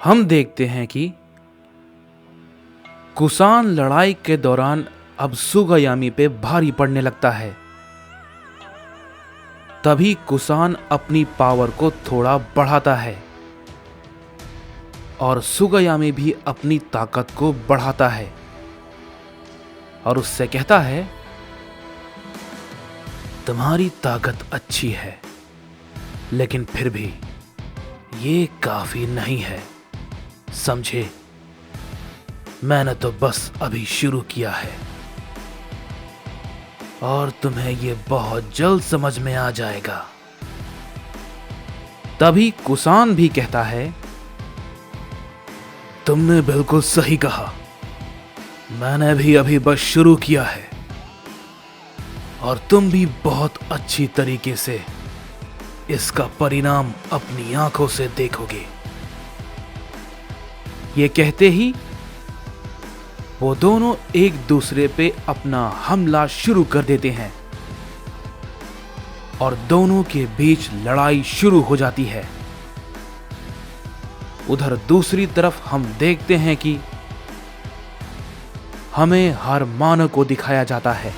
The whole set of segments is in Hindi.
हम देखते हैं कि कुसान लड़ाई के दौरान अब सुगायामी पे भारी पड़ने लगता है। तभी कुसान अपनी पावर को थोड़ा बढ़ाता है और सुगायामी भी अपनी ताकत को बढ़ाता है और उससे कहता है, तुम्हारी ताकत अच्छी है लेकिन फिर भी ये काफी नहीं है, समझे? मैंने तो बस अभी शुरू किया है और तुम्हें ये बहुत जल्द समझ में आ जाएगा। तभी कुसान भी कहता है, तुमने बिल्कुल सही कहा, मैंने भी अभी बस शुरू किया है और तुम भी बहुत अच्छी तरीके से इसका परिणाम अपनी आंखों से देखोगे। ये कहते ही वो दोनों एक दूसरे पे अपना हमला शुरू कर देते हैं और दोनों के बीच लड़ाई शुरू हो जाती है। उधर दूसरी तरफ हम देखते हैं कि हमें हारमानो को दिखाया जाता है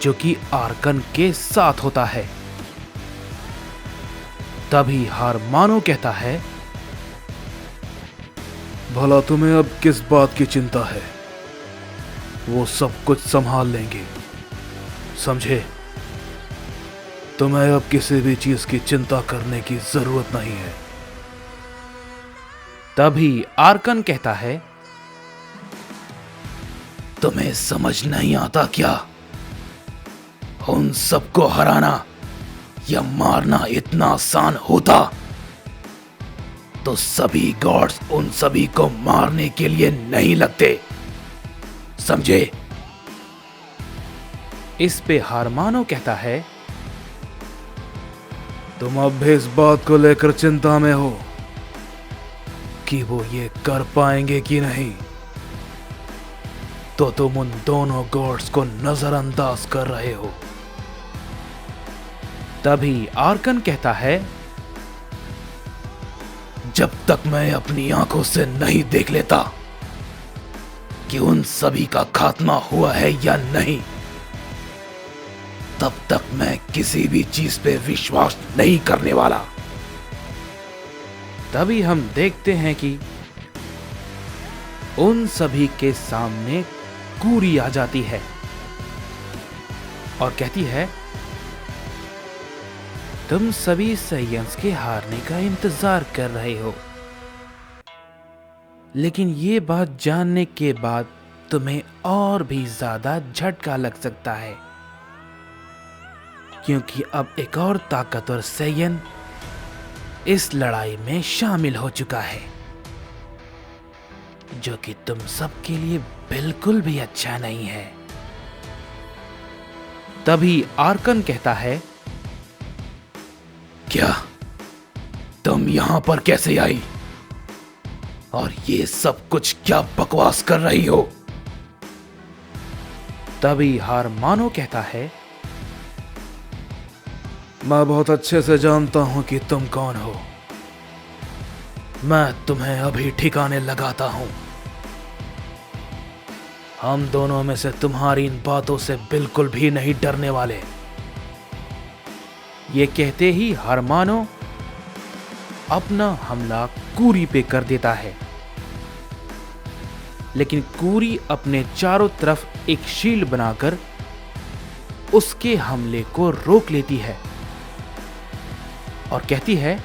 जो कि आर्कन के साथ होता है। तभी हारमानो कहता है, भला तुम्हें अब किस बात की चिंता है? वो सब कुछ संभाल लेंगे, समझे? तुम्हें अब किसी भी चीज की चिंता करने की जरूरत नहीं है। तभी आर्कन कहता है, तुम्हें समझ नहीं आता क्या? उन सबको हराना या मारना इतना आसान होता तो सभी गॉड्स उन सभी को मारने के लिए नहीं लगते, समझे? इस पे हारमानो कहता है, तुम अब भी इस बात को लेकर चिंता में हो कि वो ये कर पाएंगे कि नहीं, तो तुम उन दोनों गॉड्स को नजरअंदाज कर रहे हो। तभी आर्कन कहता है, जब तक मैं अपनी आंखों से नहीं देख लेता कि उन सभी का खात्मा हुआ है या नहीं, तब तक मैं किसी भी चीज पे विश्वास नहीं करने वाला। तभी हम देखते हैं कि उन सभी के सामने कूरी आ जाती है और कहती है, तुम सभी साइयंस के हारने का इंतजार कर रहे हो, लेकिन ये बात जानने के बाद तुम्हें और भी ज्यादा झटका लग सकता है, क्योंकि अब एक और ताकतवर साइयन इस लड़ाई में शामिल हो चुका है, जो कि तुम सबके लिए बिल्कुल भी अच्छा नहीं है। तभी आर्कन कहता है, क्या तुम यहां पर कैसे आई? और ये सब कुछ क्या बकवास कर रही हो? तभी हारमानो कहता है, मैं बहुत अच्छे से जानता हूं कि तुम कौन हो। मैं तुम्हें अभी ठिकाने लगाता हूं। हम दोनों में से तुम्हारी इन बातों से बिल्कुल भी नहीं डरने वाले। ये कहते ही हारमानो अपना हमला कूरी पे कर देता है, लेकिन कूरी अपने चारों तरफ एक शील्ड बनाकर उसके हमले को रोक लेती है और कहती है,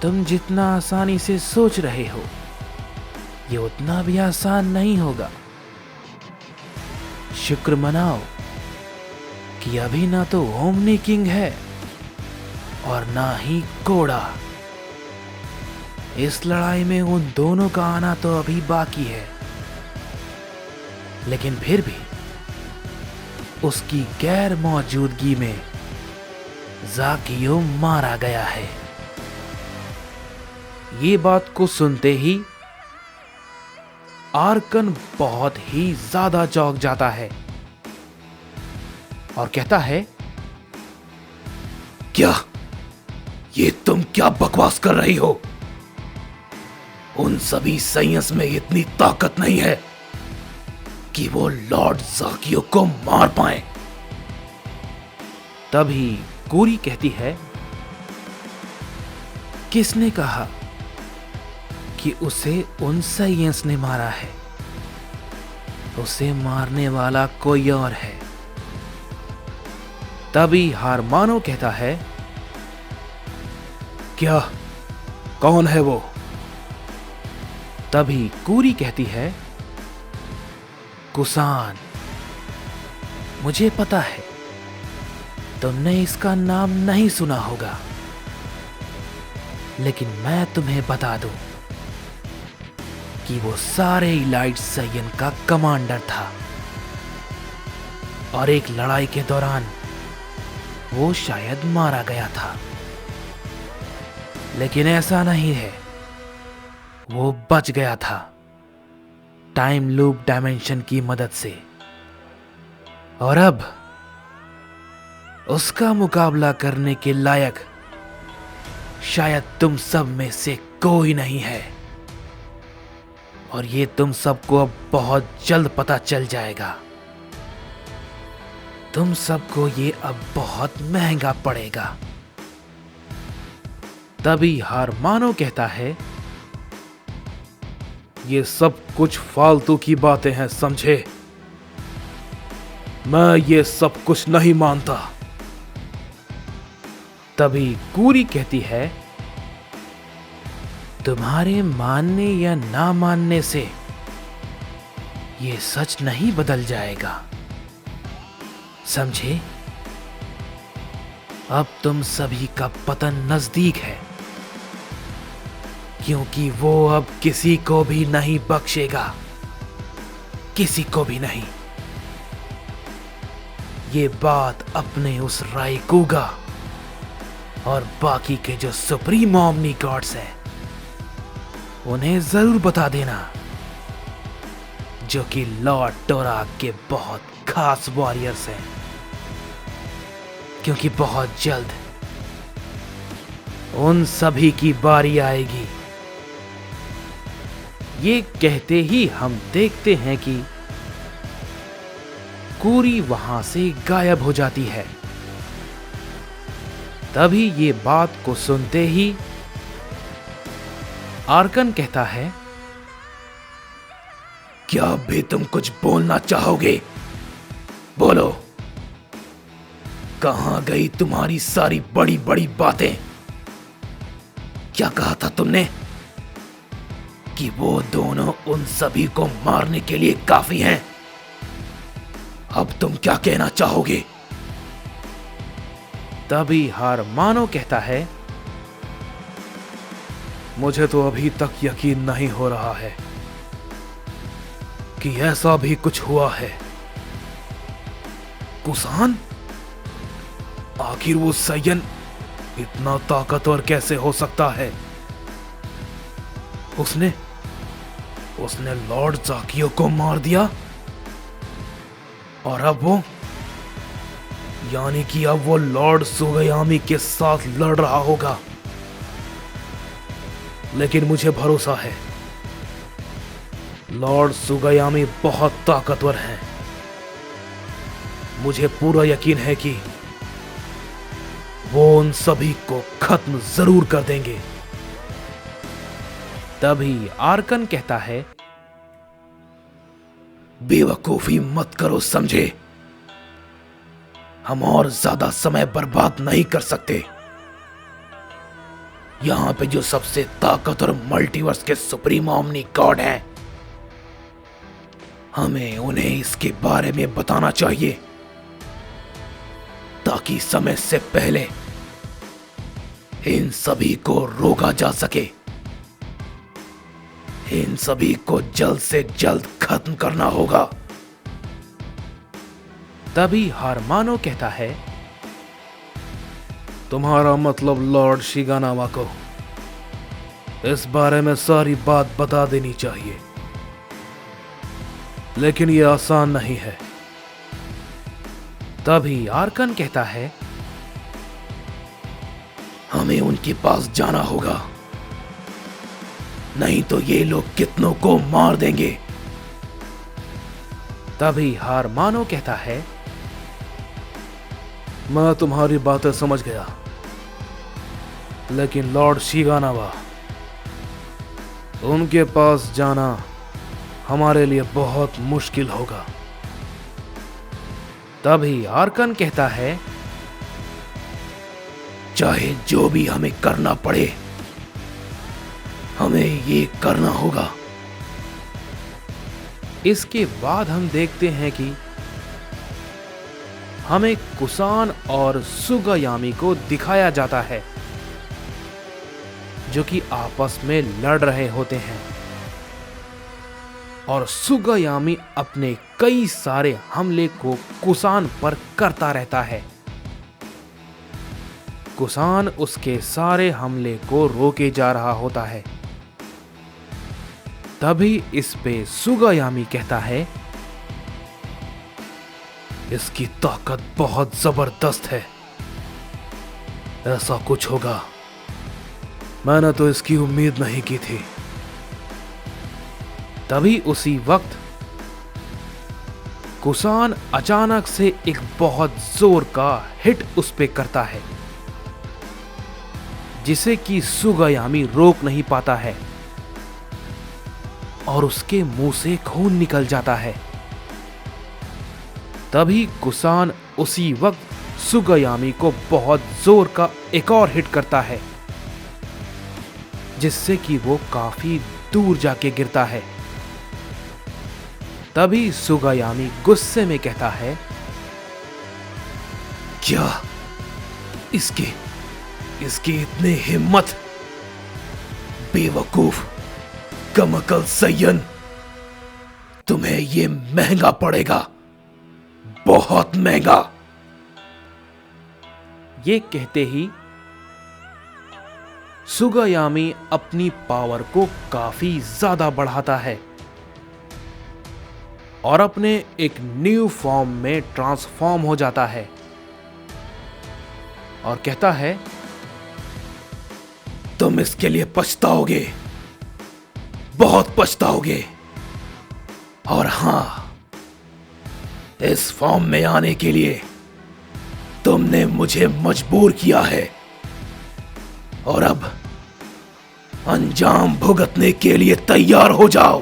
तुम जितना आसानी से सोच रहे हो ये उतना भी आसान नहीं होगा। शुक्र मनाओ कि अभी ना तो ओमनी किंग है और ना ही कोड़ा। इस लड़ाई में उन दोनों का आना तो अभी बाकी है, लेकिन फिर भी उसकी गैर मौजूदगी में जाकियो मारा गया है। ये बात को सुनते ही आर्कन बहुत ही ज्यादा चौंक जाता है और कहता है, क्या ये तुम क्या बकवास कर रही हो? उन सभी साइंस में इतनी ताकत नहीं है कि वो लॉर्ड ज़ाकियो को मार पाए। तभी कोरी कहती है, किसने कहा कि उसे उन साइंस ने मारा है? उसे मारने वाला कोई और है। तभी हारमानो कहता है, क्या? कौन है वो? तभी कोरी कहती है, कुसान। मुझे पता है तुमने इसका नाम नहीं सुना होगा, लेकिन मैं तुम्हें बता दूं कि वो सारे इलाइट साइयन का कमांडर था और एक लड़ाई के दौरान वो शायद मारा गया था। लेकिन ऐसा नहीं है, वो बच गया था टाइम लूप डायमेंशन की मदद से, और अब उसका मुकाबला करने के लायक शायद तुम सब में से कोई नहीं है। और ये तुम सबको अब बहुत जल्द पता चल जाएगा। तुम सबको ये अब बहुत महंगा पड़ेगा। तभी हारमानो कहता है, ये सब कुछ फालतू की बातें हैं, समझे? मैं ये सब कुछ नहीं मानता। तभी कोरी कहती है, तुम्हारे मानने या ना मानने से ये सच नहीं बदल जाएगा, समझे? अब तुम सभी का पतन नजदीक है, क्योंकि वो अब किसी को भी नहीं बख्शेगा, किसी को भी नहीं। ये बात अपने उस राइकुगा और बाकी के जो सुप्रीम ओमनी गॉड्स हैं उन्हें जरूर बता देना, जो कि लॉर्ड टोराक के बहुत खास वॉरियर्स हैं, क्योंकि बहुत जल्द उन सभी की बारी आएगी। ये कहते ही हम देखते हैं कि कोरी वहां से गायब हो जाती है। तभी ये बात को सुनते ही आर्कन कहता है, क्या भी तुम कुछ बोलना चाहोगे? बोलो, कहां गई तुम्हारी सारी बड़ी बड़ी बातें? क्या कहा था तुमने कि वो दोनों उन सभी को मारने के लिए काफी हैं? अब तुम क्या कहना चाहोगे? तभी हारमानो कहता है, मुझे तो अभी तक यकीन नहीं हो रहा है कि ऐसा भी कुछ हुआ है। कुसान, आखिर वो साइयन इतना ताकतवर कैसे हो सकता है? उसने लॉर्ड ज़ाकियो को मार दिया, और अब वो, यानी कि अब वो लॉर्ड सुगयामी के साथ लड़ रहा होगा। लेकिन मुझे भरोसा है, लॉर्ड सुगयामी बहुत ताकतवर हैं। मुझे पूरा यकीन है कि वो उन सभी को खत्म जरूर कर देंगे। तभी आर्कन कहता है, बेवकूफी मत करो, समझे? हम और ज्यादा समय बर्बाद नहीं कर सकते। यहां पे जो सबसे ताकतवर मल्टीवर्स के सुप्रीम ओमनी गॉड हैं, हमें उन्हें इसके बारे में बताना चाहिए, ताकि समय से पहले इन सभी को रोका जा सके। इन सभी को जल्द से जल्द खत्म करना होगा। तभी हारमानो कहता है, तुम्हारा मतलब लॉर्ड शिगानावा को इस बारे में सारी बात बता देनी चाहिए, लेकिन यह आसान नहीं है। तभी आर्कन कहता है, हमें उनके पास जाना होगा, नहीं तो ये लोग कितनों को मार देंगे। तभी हारमानो कहता है, मैं तुम्हारी बातें समझ गया, लेकिन लॉर्ड शिगानावा, उनके पास जाना हमारे लिए बहुत मुश्किल होगा। तभी आर्कन कहता है, चाहे जो भी हमें करना पड़े, हमें ये करना होगा। इसके बाद हम देखते हैं कि हमें कुसान और सुगायामी को दिखाया जाता है, जो कि आपस में लड़ रहे होते हैं और सुगायामी अपने कई सारे हमले को कुसान पर करता रहता है। कुसान उसके सारे हमले को रोके जा रहा होता है। तभी इस पे सुगायामी कहता है, इसकी ताकत बहुत जबरदस्त है, ऐसा कुछ होगा, मैंने तो इसकी उम्मीद नहीं की थी। तभी उसी वक्त कुसान अचानक से एक बहुत जोर का हिट उस पे करता है, जिसे कि सुगायामी रोक नहीं पाता है और उसके मुंह से खून निकल जाता है। तभी कुसान उसी वक्त सुगायामी को बहुत जोर का एक और हिट करता है, जिससे कि वो काफी दूर जाके गिरता है। तभी सुगायामी गुस्से में कहता है, क्या इसके इतने हिम्मत? बेवकूफ कमकल सय्यन, तुम्हें ये महंगा पड़ेगा, बहुत महंगा। ये कहते ही सुगायामी अपनी पावर को काफी ज्यादा बढ़ाता है और अपने एक न्यू फॉर्म में ट्रांसफॉर्म हो जाता है और कहता है, तुम इसके लिए पछताओगे, बहुत पछताओगे। और हां, इस फॉर्म में आने के लिए तुमने मुझे मजबूर किया है और अब अंजाम भुगतने के लिए तैयार हो जाओ।